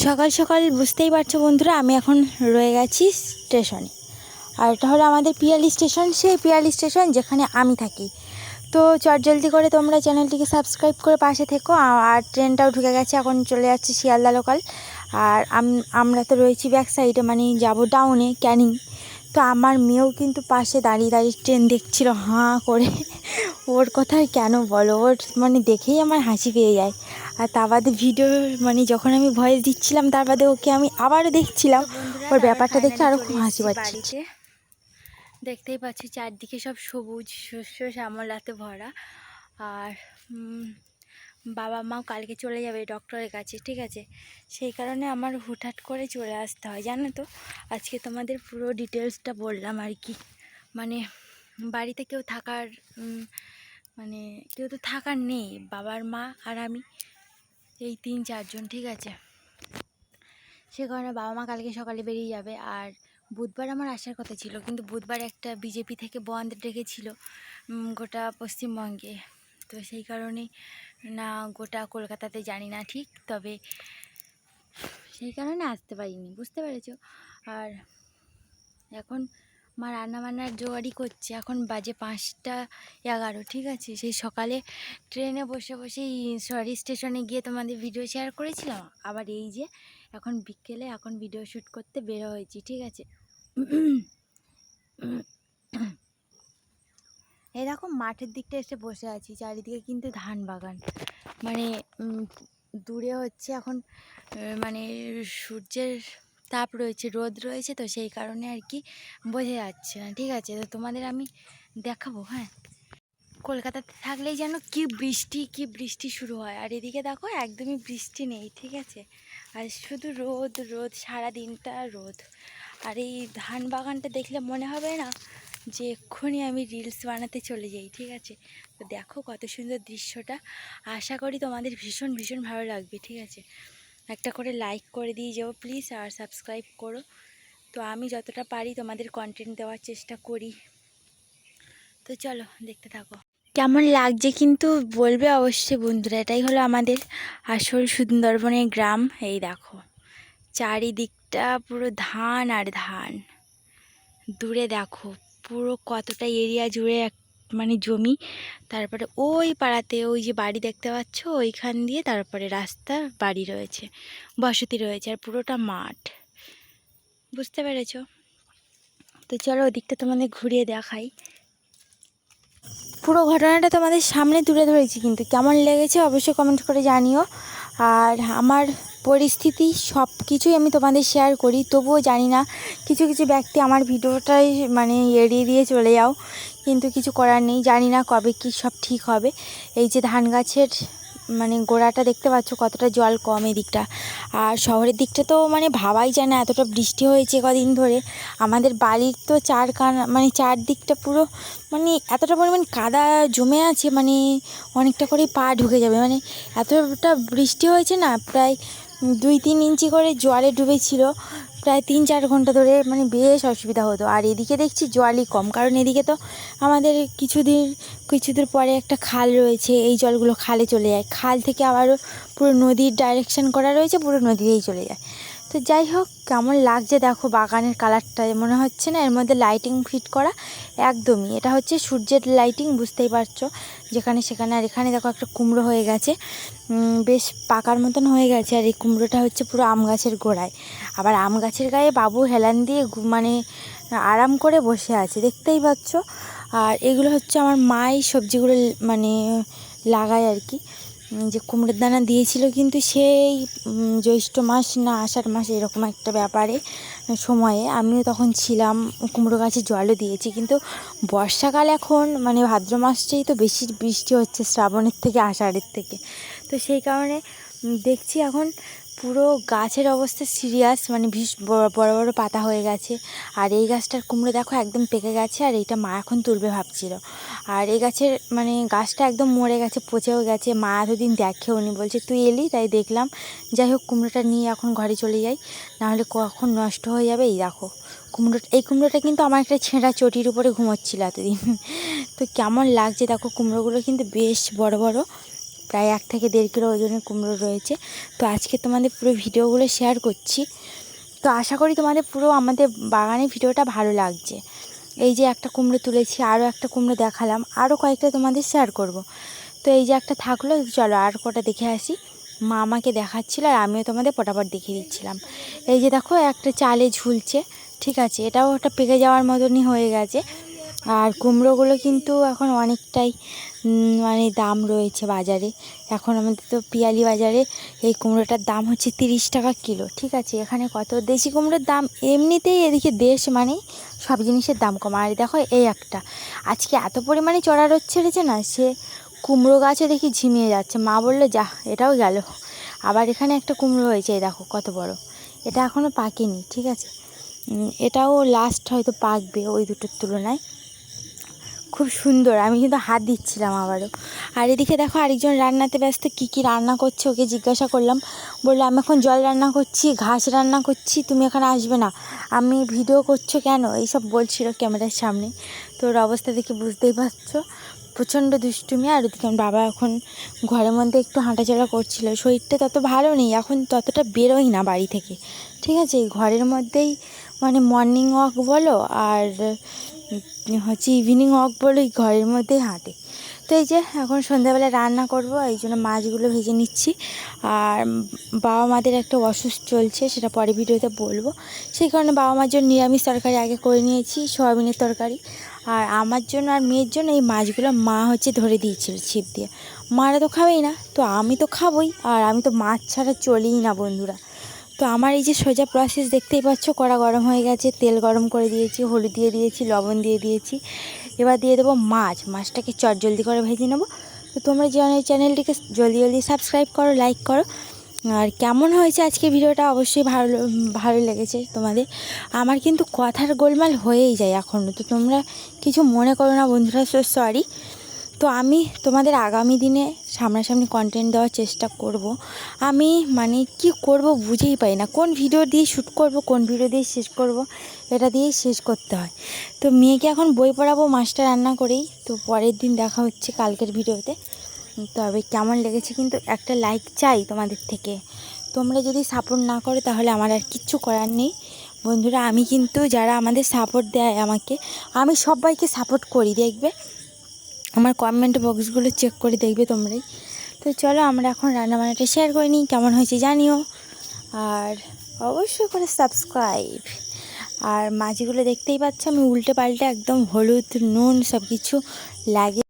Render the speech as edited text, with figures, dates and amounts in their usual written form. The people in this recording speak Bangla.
সকাল সকাল বুঝতেই পারছো বন্ধুরা, আমি এখন রয়ে গেছি স্টেশনে। আর এটা হলো আমাদের পিয়ালি স্টেশন, সেই পিয়ালি স্টেশন যেখানে আমি থাকি। তো চটজলদি করে তোমরা চ্যানেলটিকে সাবস্ক্রাইব করে পাশে থেকো। আর ট্রেনটাও ঢুকে গেছে, এখন চলে যাচ্ছে শিয়ালদা লোকাল। আর আমরা তো রয়েছি ব্যাক সাইডে, মানে যাব ডাউনে ক্যানিং। তো আমার মেয়েও কিন্তু পাশে দাঁড়িয়ে দাঁড়িয়ে ট্রেন দেখছিল হাঁ করে। ওর কথাই কেন বলো, ওর মানে দেখেই আমার হাসি পেয়ে যায়। আর তা বাদে ভিডিও মানে যখন আমি ভয়েস দিচ্ছিলাম, তার বাদে ওকে আমি আবারও দেখছিলাম, ওর ব্যাপারটা দেখে আরও খুব হাসি পাচ্ছে। দেখতেই পাচ্ছি চারদিকে সব সবুজ শস্য শ্যামলাতে ভরা। আর বাবা মাও কালকে চলে যাবে ডক্টরের কাছে, ঠিক আছে। সেই কারণে আমার হুটহাট করে চলে আসতে হয়, জানো তো। আজকে তোমাদের পুরো ডিটেলসটা বললাম আর কি। মানে বাড়িতে কেউ থাকার মানে কেউ তো থাকার নেই, বাবার মা আর আমি, এই 3-4 জন, ঠিক আছে। সে কারণে বাবা মা কালকে সকালে বেরিয়ে যাবে। আর বুধবার আমার আসার কথা ছিল, কিন্তু বুধবার একটা বিজেপি থেকে বন্ধ ডেকেছিল গোটা পশ্চিমবঙ্গে। তো সেই কারণেই না, গোটা কলকাতাতে জানি না ঠিক, তবে সেই কারণে আসতে পারিনি, বুঝতে পেরেছ। আর এখন মা রান্নাবান্নার জোগাড়ি করছে, এখন বাজে 5টা 11, ঠিক আছে। সেই সকালে ট্রেনে বসে বসেই স্টেশনে গিয়ে তোমাদের ভিডিও শেয়ার করেছিলাম। আবার এই যে এখন বিকেলে এখন ভিডিও শ্যুট করতে বেরো হয়েছি, ঠিক আছে। এরকম মাঠের দিকটা এসে বসে আছি, চারিদিকে কিন্তু ধান বাগান। মানে দূরে হচ্ছে এখন মানে সূর্যের তাপ রয়েছে, রোদ রয়েছে, তো সেই কারণে আর কি বোঝা যাচ্ছে না, ঠিক আছে। তো তোমাদের আমি দেখাবো। হ্যাঁ, কলকাতাতে থাকলেই যেন কি বৃষ্টি শুরু হয়, আর এদিকে দেখো একদমই বৃষ্টি নেই, ঠিক আছে। আর শুধু রোদ রোদ, সারা দিনটা রোদ। আর এই ধান বাগানটা দেখলে মনে হবে না যে এক্ষুনি আমি রিলস বানাতে চলে যাই, ঠিক আছে। তো দেখো কত সুন্দর দৃশ্যটা, আশা করি তোমাদের ভীষণ ভীষণ ভালো লাগবে, ঠিক আছে। একটা করে লাইক করে দিয়ে যাও প্লিজ, আর সাবস্ক্রাইব করো। তো আমি যতটা পারি তোমাদের কন্টেন্ট দেওয়ার চেষ্টা করি। তো চলো দেখতে থাকো, কেমন লাগছে কিন্তু বলবে অবশ্যই বন্ধুরা। এটাই হলো আমাদের আসল সুন্দরবনের গ্রাম। এই দেখো চারিদিকটা পুরো ধান আর ধান। দূরে দেখো পুরো কতটা এরিয়া জুড়ে মানে জমি। তারপরে ওই পাড়াতে ওই যে বাড়ি দেখতে পাচ্ছ, ওইখান দিয়ে তারপরে রাস্তা, বাড়ি রয়েছে, বসতি রয়েছে, আর পুরোটা মাঠ, বুঝতে পেরেছ। তো চলো ওদিকটা তোমাদের ঘুরিয়ে দেখাই। পুরো ঘটনাটা তোমাদের সামনে তুলে ধরেছি, কিন্তু কেমন লেগেছে অবশ্যই কমেন্ট করে জানিও। আর আমার পরিস্থিতি সব কিছুই আমি তোমাদের শেয়ার করি, তবুও জানি না কিছু কিছু ব্যক্তি আমার ভিডিওটাই মানে এড়িয়ে দিয়ে চলে যাও, কিন্তু কিছু করার নেই। জানি না কবে কি সব ঠিক হবে। এই যে ধান গাছের মানে গোড়াটা দেখতে পাচ্ছ কতটা জল কম এদিকটা। আর শহরের দিকটা তো মানে ভাবাই যায় না, এতটা বৃষ্টি হয়েছে কদিন ধরে। আমাদের বাড়ির তো মানে চারদিকটা পুরো মানে এতটা পরিমাণ কাদা জমে আছে, মানে অনেকটা করে পা ঢুকে যাবে। মানে এতটা বৃষ্টি হয়েছে না, প্রায় 2-3 ইঞ্চি করে জলে ডুবেছিল প্রায় 3-4 ঘন্টা ধরে, মানে বেশ অসুবিধা হতো। আর এদিকে দেখছি জলই কম, কারণ এদিকে তো আমাদের কিছুদূর পরে একটা খাল রয়েছে, এই জলগুলো খালে চলে যায়, খাল থেকে আবারও পুরো নদীর ডাইরেকশন করা রয়েছে, পুরো নদীতেই চলে যায়। তো যাই হোক, কেমন লাগছে দেখো বাগানের কালারটা, মনে হচ্ছে না এর মধ্যে লাইটিং ফিট করা, একদমই। এটা হচ্ছে সূর্যের লাইটিং, বুঝতেই পারছো, যেখানে সেখানে। আর এখানে দেখো একটা কুমড়ো হয়ে গেছে, বেশ পাকার মতন হয়ে গেছে। আর এই কুমড়োটা হচ্ছে পুরো আম গাছের গোড়ায়। আবার আম গাছের গায়ে বাবু হেলান দিয়ে মানে আরাম করে বসে আছে, দেখতেই পাচ্ছ। আর এগুলো হচ্ছে আমার মাই সবজিগুলো মানে লাগায় আর কি। যে কুমড়োর দানা দিয়েছিল কিন্তু সেই জ্যৈষ্ঠ মাস না আষাঢ় মাস এরকম একটা ব্যাপারে সময়ে, আমিও তখন ছিলাম, কুমড়ো গাছে জলও দিয়েছি। কিন্তু বর্ষাকাল এখন মানে ভাদ্র মাসটাই তো বেশি বৃষ্টি হচ্ছে শ্রাবণের থেকে, আষাঢ়ের থেকে। তো সেই কারণে দেখছি এখন পুরো গাছের অবস্থা সিরিয়াস, মানে বড় বড় পাতা হয়ে গেছে। আর এই গাছটার কুমড়ো দেখো একদম পেকে গেছে, আর এইটা মা এখন তুলবে ভাবছিল। আর এই গাছের মানে গাছটা একদম মরে গেছে, পচেও গেছে, মা এতদিন দেখেও নি, বলছে তুই এলি তাই দেখলাম। যাই হোক, কুমড়োটা নিয়ে এখন ঘরে চলে যাই, নাহলে কখন নষ্ট হয়ে যাবে। এই দেখো এই কুমড়োটা কিন্তু আমার একটা ছেঁড়া চটির উপরে ঘুমোচ্ছিল এতদিন। তো কেমন লাগছে দেখো, কুমড়োগুলো কিন্তু বেশ বড় বড়, প্রায় 1 থেকে 1.5 কিলো ওজনের কুমড়ো রয়েছে। তো আজকে তোমাদের পুরো ভিডিওগুলো শেয়ার করছি। তো আশা করি তোমাদের পুরো আমাদের বাগানের ভিডিওটা ভালো লাগছে। এই যে একটা কুমড়ো তুলেছি, আরও একটা কুমড়ো দেখালাম, আরও কয়েকটা তোমাদের শেয়ার করব। তো এই যে একটা থাকলো, চলো আর কটা দেখে আসি। মা আমাকে দেখাচ্ছিলো আর আমিও তোমাদের পটাপট দেখিয়ে দিচ্ছিলাম। এই যে দেখো একটা চালে ঝুলছে, ঠিক আছে, এটাও একটা পেকে যাওয়ার মতনই হয়ে গেছে। আর কুমড়োগুলো কিন্তু এখন অনেকটাই মানে দাম রয়েছে বাজারে। এখন আমাদের তো পিয়ালি বাজারে এই কুমড়োটার দাম হচ্ছে 30 টাকা কিলো, ঠিক আছে। এখানে কত দেশি কুমড়োর দাম, এমনিতেই এদিকে দেশ মানে সব জিনিসের দাম কম। আর দেখো এই একটা আজকে এত পরিমাণে চড়া রোদ ছেড়েছে না, সে কুমড়ো গাছে দেখি ঝিমিয়ে যাচ্ছে। মা বললো যা, এটাও গেল। আবার এখানে একটা কুমড়ো হয়েছে, এই দেখো কত বড়। এটা এখনও পাকেনি, ঠিক আছে, এটাও লাস্ট হয়তো পাকবে ওই দুটোর তুলনায়। খুব সুন্দর, আমি কিন্তু হাত দিচ্ছিলাম আবারও। আর এদিকে দেখো আরেকজন রান্নাতে ব্যস্ত, কী রান্না করছে ওকে জিজ্ঞাসা করলাম। বললো আমি এখন জল রান্না করছি, ঘাস রান্না করছি, তুমি এখানে আসবে না, আমি ভিডিও করছো কেন, এইসব বলছিল ক্যামেরার সামনে। তো ওর অবস্থা দেখে বুঝতেই পারছো, প্রচণ্ড দুষ্টুমি। আর ওদিকে আমার বাবা এখন ঘরের মধ্যে একটু হাঁটাচলা করছিল, শরীরটা তত ভালো নেই এখন, ততটা বেরোই না বাড়ি থেকে, ঠিক আছে। এই ঘরের মধ্যেই মানে মর্নিং ওয়াক বলো আর হচ্ছে ইভিনিং ওয়াক বলো, এই ঘরের মধ্যেই হাঁটে। তো এই যে এখন সন্ধ্যাবেলা রান্না করব, এই জন্য মাছগুলো ভেজে নিচ্ছি। আর বাবা মাদের একটা অসুখ চলছে, সেটা পরে ভিডিওতে বলবো। সেই কারণে বাবা মার জন্য নিরামিষ তরকারি আগে করে নিয়েছি, সয়াবিনের তরকারি। আর আমার জন্য আর মেয়ের জন্য এই মাছগুলো মা হচ্ছে ধরে দিয়েছিল ছিপ দিয়ে। মারা তো খাবেই না, তো আমি তো খাবোই, আর আমি তো মাছ ছাড়া চলিই না বন্ধুরা। তো আমার এই যে সোজা প্রসেস দেখতেই পাচ্ছ, কড়া গরম হয়ে গেছে, তেল গরম করে দিয়েছি, হলুদ দিয়ে দিয়েছি, লবণ দিয়ে দিয়েছি। এবার দিয়ে দেবো মাছটাকে জলদি করে ভেজে নেবো। তো তোমরা চ্যানেলটিকে জলদি সাবস্ক্রাইব করো, লাইক করো। আর কেমন হয়েছে আজকে ভিডিওটা অবশ্যই ভালো লেগেছে তোমাদের। আমার কিন্তু কথার গোলমাল হয়েই যায় এখনও, তো তোমরা কিছু মনে করো না বন্ধুরা, সরি। তো আমি তোমাদের আগামী দিনে সামনাসামনি কন্টেন্ট দেওয়ার চেষ্টা করব। আমি মানে কি করব বুঝেই পাই না, কোন ভিডিও দিয়ে শ্যুট করব, কোন ভিডিও দিয়ে শেষ করব, এটা দিয়েই শেষ করতে হয়। তো মেয়েকে এখন বই পড়াবো মাছটা রান্না করেই। তো পরের দিন দেখা হচ্ছে কালকের ভিডিওতে। তবে কেমন লেগেছে কিন্তু একটা লাইক চাই তোমাদের থেকে। তোমরা যদি সাপোর্ট না করো তাহলে আমার আর কিচ্ছু করার নেই বন্ধুরা। আমি কিন্তু যারা আমাদের সাপোর্ট দেয় আমাকে, আমি সবাইকে সাপোর্ট করি, দেখবে আমার কমেন্ট বক্সগুলো চেক করে দেখবে তোমরাই। তো চলো আমরা এখন রান্নাবান্নাটা শেয়ার করে নিই, কেমন হয়েছে জানিও, আর অবশ্যই করে সাবস্ক্রাইব। আর মাছগুলো দেখতেই পাচ্ছ আমি উল্টে পাল্টে একদম হলুদ নুন সব কিছু লাগে